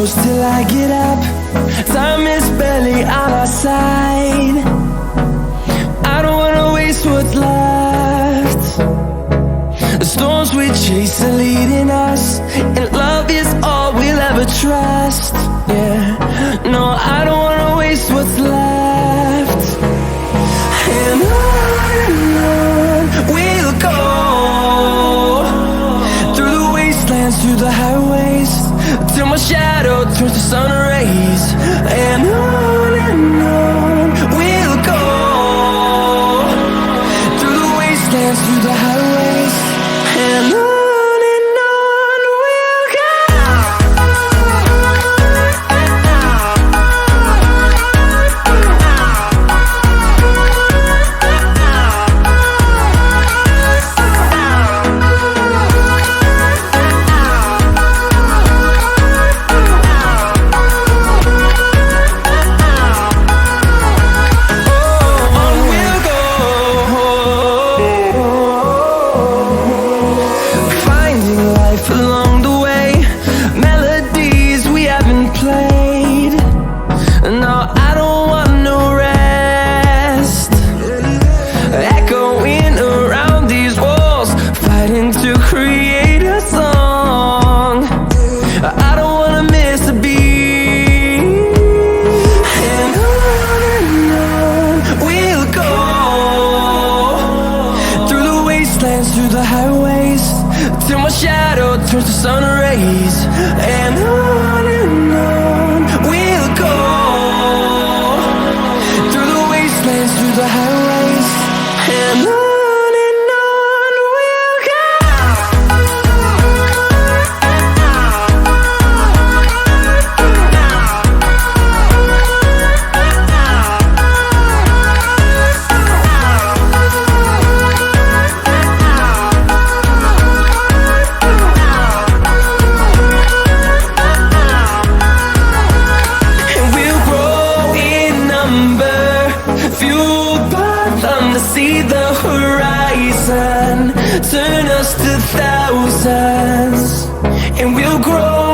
close till I get up. Time is barely on our side. I don't wanna waste what's left. The storms we chase are leading us, and love is all we'll ever trust. Yeah, no, I don't wanna waste what's left. And on we'll go, through the wastelands, through the highways, till my shadow turns to sun rays. And on we'll go, through the wastelands, through the highways, and on we'll go. Along the way, melodies we haven't played. No, I don't want no rest. Echoing around these walls, fighting to create a song. I don't wanna miss a beat. And on we'll go, through the wastelands, through the highways, till my shadow turns to sun rays. And on we'll go, through the wastelands, through the highways, and on we'll go. Fueled by them to see the horizon, turn us to thousands, and we'll grow